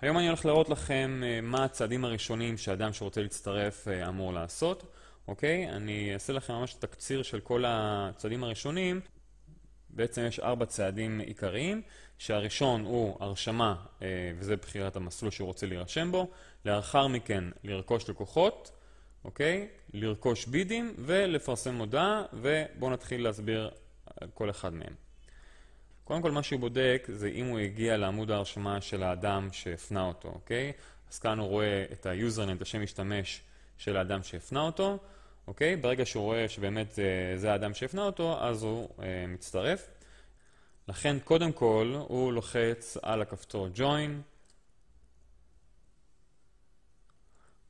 היום אני הולך להראות לכם מה הצעדים הראשונים שאדם שרוצה להצטרף אמור לעשות. אוקיי? אני אעשה לכם ממש תקציר של כל הצעדים הראשונים. בעצם יש 4 צעדים עיקריים, שהראשון הוא הרשמה, וזה בחירת המסלול שהוא רוצה להירשם בו. לאחר מכן לרכוש לקוחות, אוקיי? לרכוש בידים ולפרסם מודעה, ובואו נתחיל להסביר על כל אחד מהם. קודם כל מה שהוא בודק זה אם הוא הגיע לעמוד ההרשמה של האדם שהפנה אותו, אוקיי? אז כאן הוא רואה את היוזרניים, את השם משתמש של האדם שהפנה אותו, אוקיי? ברגע שהוא רואה שבאמת זה האדם שהפנה אותו, אז הוא מצטרף. לכן קודם כל הוא לוחץ על הכפתור Join,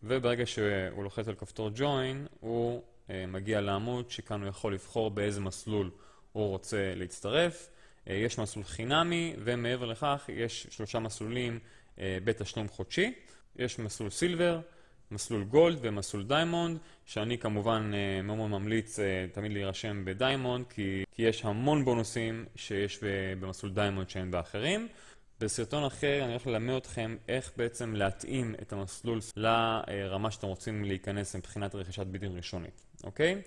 וברגע שהוא לוחץ על כפתור Join, הוא מגיע לעמוד שכאן הוא יכול לבחור באיזה מסלול הוא רוצה להצטרף. יש מסלול חינמי, ומעבר לכך יש 3 מסלולים בתשלום חודשי. יש מסלול סילבר, מסלול גולד ומסלול דיימונד, שאני כמובן מאוד ממליץ תמיד להירשם בדיימונד, כי יש המון בונוסים שיש במסלול דיימונד שאין באחרים. בסרטון אחר אני הולך ללמד אתכם איך בעצם להתאים את המסלול לרמה שאתם רוצים להיכנס מבחינת רכישת בידים ראשונית, אוקיי?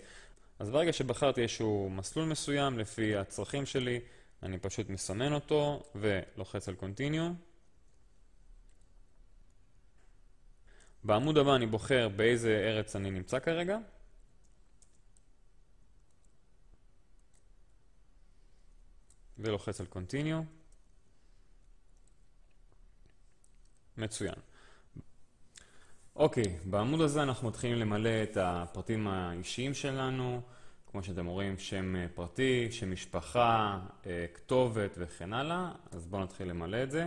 אז ברגע שבחרתי איזשהו מסלול מסוים לפי הצרכים שלי, אני פשוט מסמן אותו ולוחץ על Continue. בעמוד הבא אני בוחר באיזה ארץ אני נמצא כרגע. ולוחץ על Continue. מצוין. אוקיי, בעמוד הזה אנחנו מתחילים למלא את הפרטים האישיים שלנו. כמו שאתם רואים, שם פרטי, שם משפחה, כתובת וכן הלאה. אז בואו נתחיל למלא את זה.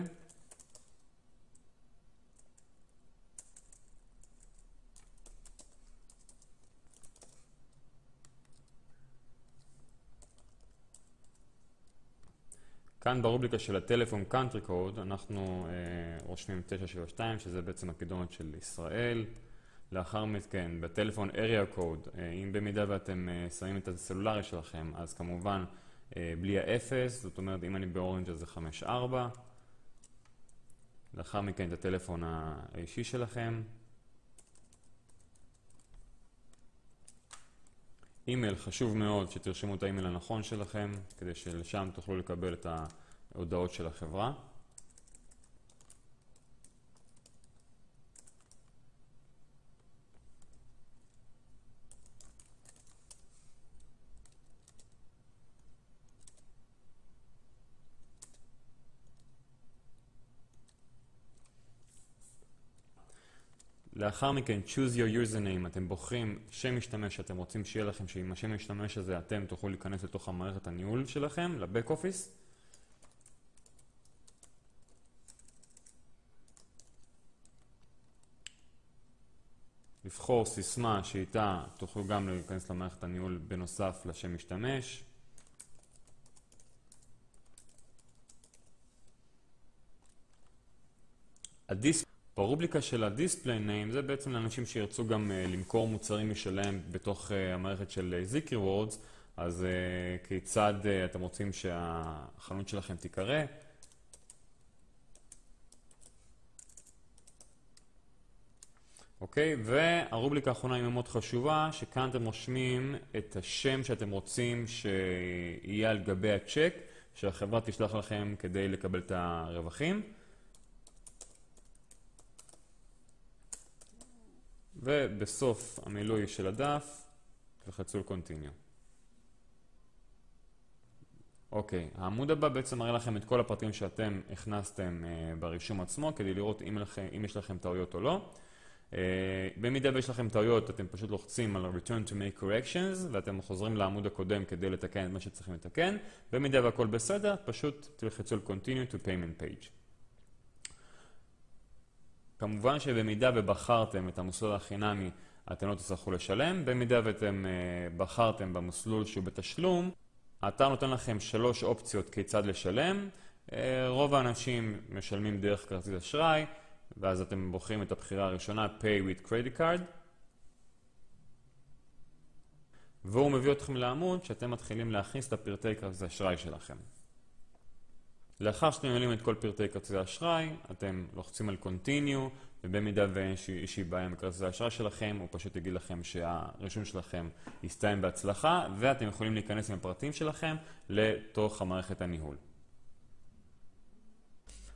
כאן ברובריקה של הטלפון Country Code אנחנו רושמים 972, שזה בעצם הקידומת של ישראל. לאחר מכן, בטלפון Area Code, אם במידה ואתם שמים את הסלולרי שלכם, אז כמובן בלי ה-0, זאת אומרת אם אני באורנג' אז זה 54. לאחר מכן את הטלפון האישי שלכם. אימייל, חשוב מאוד שתרשמו את האימייל הנכון שלכם, כדי שלשם תוכלו לקבל את ההודעות של החברה. לאחר מכן, choose your username, אתם בוחרים שם משתמש שאתם רוצים שיהיה לכם, שעם השם משתמש הזה אתם תוכלו להיכנס לתוך המערכת הניהול שלכם, לבק אופיס. לבחור סיסמה שאיתה תוכלו גם להיכנס למערכת הניהול בנוסף לשם משתמש. ברובריקה של ה-display name זה בעצם לאנשים שירצו גם למכור מוצרים משלהם בתוך המערכת של Zik Rewards, אז כיצד אתם רוצים שהחנות שלכם תיקרא. אוקיי, והרובריקה האחרונה היא מאוד חשובה, שכאן אתם רושמים את השם שאתם רוצים שיהיה על גבי הצ'ק שהחברה תשלח לכם כדי לקבל את הרווחים. ובסוף המילוי של הדף, תלחצו על Continue. אוקיי, העמוד הבא בעצם מראה לכם את כל הפרטים שאתם הכנסתם ברישום עצמו, כדי לראות אם יש לכם טעויות או לא. במידה ויש לכם טעויות, אתם פשוט לוחצים על Return to make corrections, ואתם חוזרים לעמוד הקודם כדי לתקן את מה שצריכים לתקן. במידה והכל בסדר, פשוט תלחצו על Continue to payment page. כמובן שבמידה ובחרתם את המסלול החינמי, אתם לא תצטרכו לשלם. במידה ואתם בחרתם במסלול שהוא בתשלום, האתר נותן לכם 3 אופציות כיצד לשלם. רוב האנשים משלמים דרך כרטיס אשראי, ואז אתם בוחרים את הבחירה הראשונה, Pay with Credit Card. והוא מביא אתכם לעמוד שאתם מתחילים להכניס את הפרטי כרטיס אשראי שלכם. לאחר שאתם ממלאים את כל פרטי כרטיסי האשראי, אתם לוחצים על Continue, ובמידה ואין איזושהי בעיה עם כרטיסי האשראי שלכם, הוא פשוט יגיד לכם שהרישום שלכם יסתיים בהצלחה, ואתם יכולים להיכנס עם הפרטים שלכם לתוך המערכת הניהול.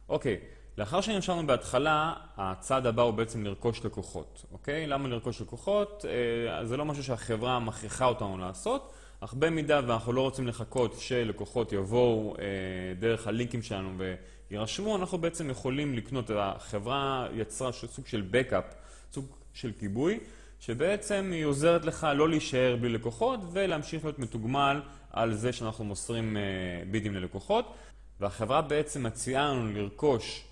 אוקיי, לאחר שנרשמנו בהתחלה, הצעד הבא הוא בעצם לרכוש לקוחות. אוקיי? למה לרכוש לקוחות? זה לא משהו שהחברה מכריחה אותנו לעשות, אך במידה ואנחנו לא רוצים לחכות שלקוחות יבואו דרך הלינקים שלנו וירשמו, אנחנו בעצם יכולים לקנות. החברה יצרה סוג של בקאפ, סוג של כיבוי, שבעצם היא עוזרת לך לא להישאר בלי לקוחות ולהמשיך להיות מתוגמל על זה שאנחנו מוסרים בידים ללקוחות. והחברה בעצם מציעה לנו לרכוש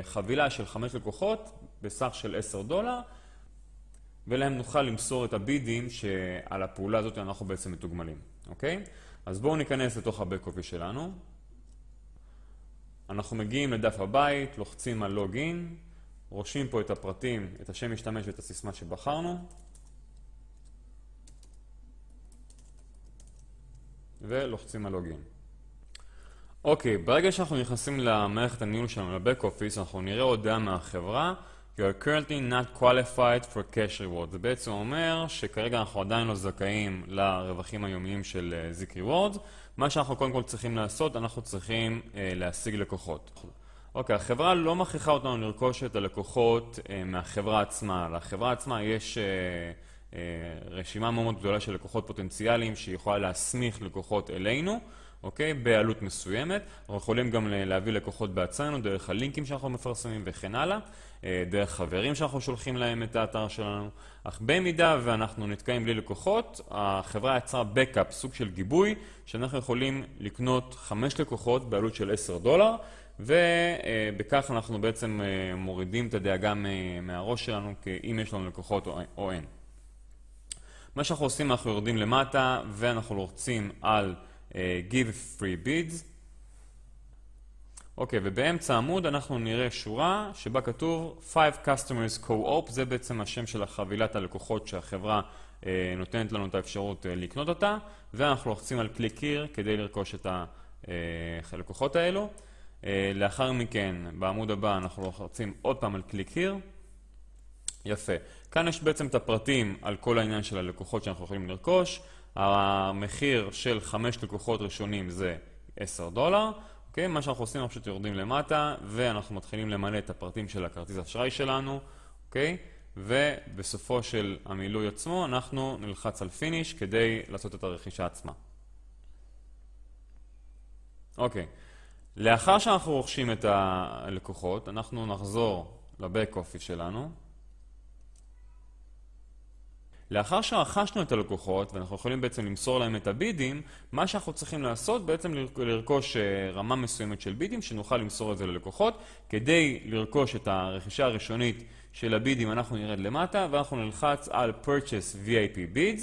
חבילה של 5 לקוחות בסך של $10, ולהם נוכל למסור את הבידים שעל הפעולה הזאת אנחנו בעצם מתוגמלים. אוקיי? אז בואו ניכנס לתוך הבק אופיס שלנו. אנחנו מגיעים לדף הבית, לוחצים על לוגין, רושמים פה את הפרטים, את השם משתמש ואת הסיסמה שבחרנו, ולוחצים על לוגין. אוקיי, ברגע שאנחנו נכנסים למערכת הניהול שלנו, לבק אופיס, אנחנו נראה הודעה מהחברה, You are currently not qualified for cash reward. זה בעצם אומר שכרגע אנחנו עדיין לא זכאים לרווחים היומיים של זיק ריוורדס. מה שאנחנו קודם כל צריכים לעשות, אנחנו צריכים להשיג לקוחות. אוקיי, החברה לא מכריחה אותנו לרכוש את הלקוחות מהחברה עצמה. לחברה עצמה יש רשימה מאוד גדולה של לקוחות פוטנציאליים שהיא יכולה להסמיך לקוחות אלינו. אוקיי? בעלות מסוימת. אנחנו יכולים גם להביא לקוחות בעצמנו דרך הלינקים שאנחנו מפרסמים וכן הלאה, דרך חברים שאנחנו שולחים להם את האתר שלנו. אך במידה ואנחנו נתקעים בלי לקוחות, החברה יצרה בקאפ, סוג של גיבוי, שאנחנו יכולים לקנות 5 לקוחות בעלות של $10, ובכך אנחנו בעצם מורידים את הדאגה מהראש שלנו, אם יש לנו לקוחות או אין. מה שאנחנו עושים, אנחנו יורדים למטה ואנחנו לוחצים על Give Free Bids. אוקיי, ובאמצע העמוד אנחנו נראה שורה שבה כתוב 5 Customers Co-op, זה בעצם השם של החבילת הלקוחות שהחברה נותנת לנו את האפשרות לקנות אותה, ואנחנו לוחצים על Click Here כדי לרכוש את הלקוחות האלו. לאחר מכן, בעמוד הבא אנחנו לוחצים עוד פעם על Click Here. יפה. כאן יש בעצם את הפרטים על כל העניין של הלקוחות שאנחנו יכולים לרכוש. המחיר של 5 לקוחות ראשונים זה $10. אוקיי? מה שאנחנו עושים, אנחנו פשוט יורדים למטה, ואנחנו מתחילים למלא את הפרטים של הכרטיס אשראי שלנו. אוקיי? ובסופו של המילוי עצמו, אנחנו נלחץ על Finish כדי לעשות את הרכישה עצמה. אוקיי. לאחר שאנחנו רוכשים את הלקוחות, אנחנו נחזור לבק אופיס שלנו. לאחר שרכשנו את הלקוחות, ואנחנו יכולים בעצם למסור להם את הבידים, מה שאנחנו צריכים לעשות בעצם לרכוש רמה מסוימת של בידים, שנוכל למסור את זה ללקוחות. כדי לרכוש את הרכישה הראשונית של הבידים, אנחנו נרד למטה, ואנחנו נלחץ על Purchase VIP Bids.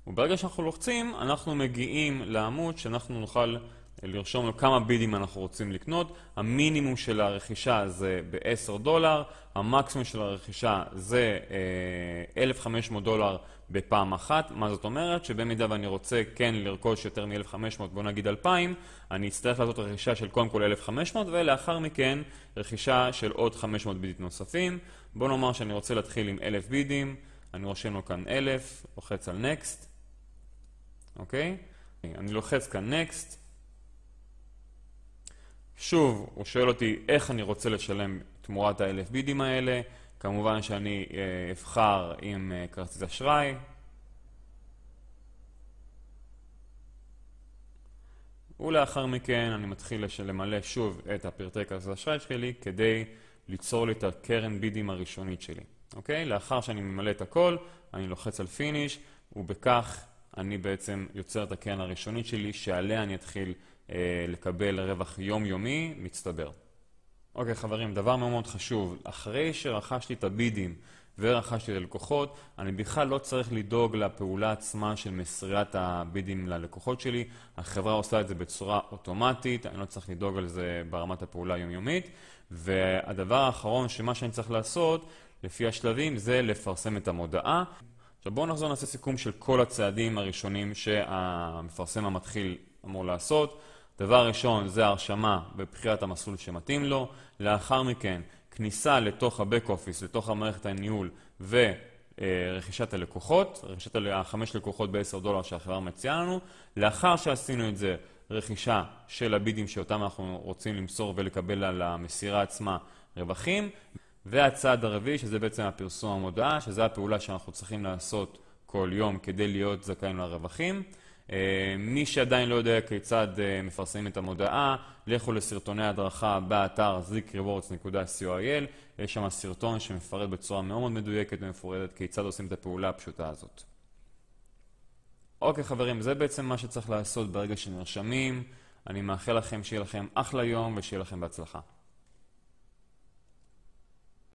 וברגע שאנחנו לוחצים, אנחנו מגיעים לעמוד שאנחנו נוכל לרשום לו כמה בידים אנחנו רוצים לקנות. המינימום של הרכישה זה $10, המקסימום של הרכישה זה $1,500 בפעם אחת. מה זאת אומרת? שבמידה ואני רוצה כן לרכוש יותר מ-1,500, בוא נגיד 2,000, אני אצטרך לעשות רכישה של קודם כל 1,500, ולאחר מכן רכישה של עוד 500 בידים נוספים. בוא נאמר שאני רוצה להתחיל עם 1,000 בידים, אני רושם לו כאן 1,000, לוחץ על Next. אוקיי? אני לוחץ כאן Next. שוב, הוא שואל אותי איך אני רוצה לשלם תמורת ה-1,000 בידים האלה. כמובן שאני אבחר עם כרטיס אשראי. ולאחר מכן אני מתחיל למלא שוב את הפרטי כרטיס אשראי שלי כדי ליצור לי את הקרן בידים הראשונית שלי. אוקיי? לאחר שאני ממלא את הכל, אני לוחץ על Finish, ובכך אני בעצם יוצר את הקרן הראשונית שלי, שעליה אני אתחיל לקבל רווח יומיומי מצטבר. אוקיי חברים, דבר מאוד חשוב, אחרי שרכשתי את הבידים ורכשתי את הלקוחות, אני בכלל לא צריך לדאוג לפעולה עצמה של מסירת הבידים ללקוחות שלי. החברה עושה את זה בצורה אוטומטית, אני לא צריך לדאוג על זה ברמת הפעולה היומיומית. והדבר האחרון שמה שאני צריך לעשות לפי השלבים זה לפרסם את המודעה. עכשיו בואו נחזור נעשה סיכום של כל הצעדים הראשונים שהמפרסם המתחיל אמור לעשות. דבר ראשון זה ההרשמה בבחירת המסלול שמתאים לו, לאחר מכן כניסה לתוך ה-Back Office, לתוך המערכת הניהול ורכישת הלקוחות, רכישת 5 לקוחות ב$10 שהחברה מציעה לנו. לאחר שעשינו את זה, רכישה של הבידים שאותם אנחנו רוצים למסור ולקבל על המסירה עצמה רווחים. והצעד הרביעי, שזה בעצם הפרסום המודעה, שזה הפעולה שאנחנו צריכים לעשות כל יום כדי להיות זכאים לרווחים. מי שעדיין לא יודע כיצד מפרסמים את המודעה, לכו לסרטוני הדרכה באתר zeekrewards.co.il. יש שם סרטון שמפרט בצורה מאוד מדויקת ומפורטת כיצד עושים את הפעולה הפשוטה הזאת. אוקיי חברים, זה בעצם מה שצריך לעשות ברגע שנרשמים. אני מאחל לכם שיהיה לכם אחלה יום ושיהיה לכם בהצלחה.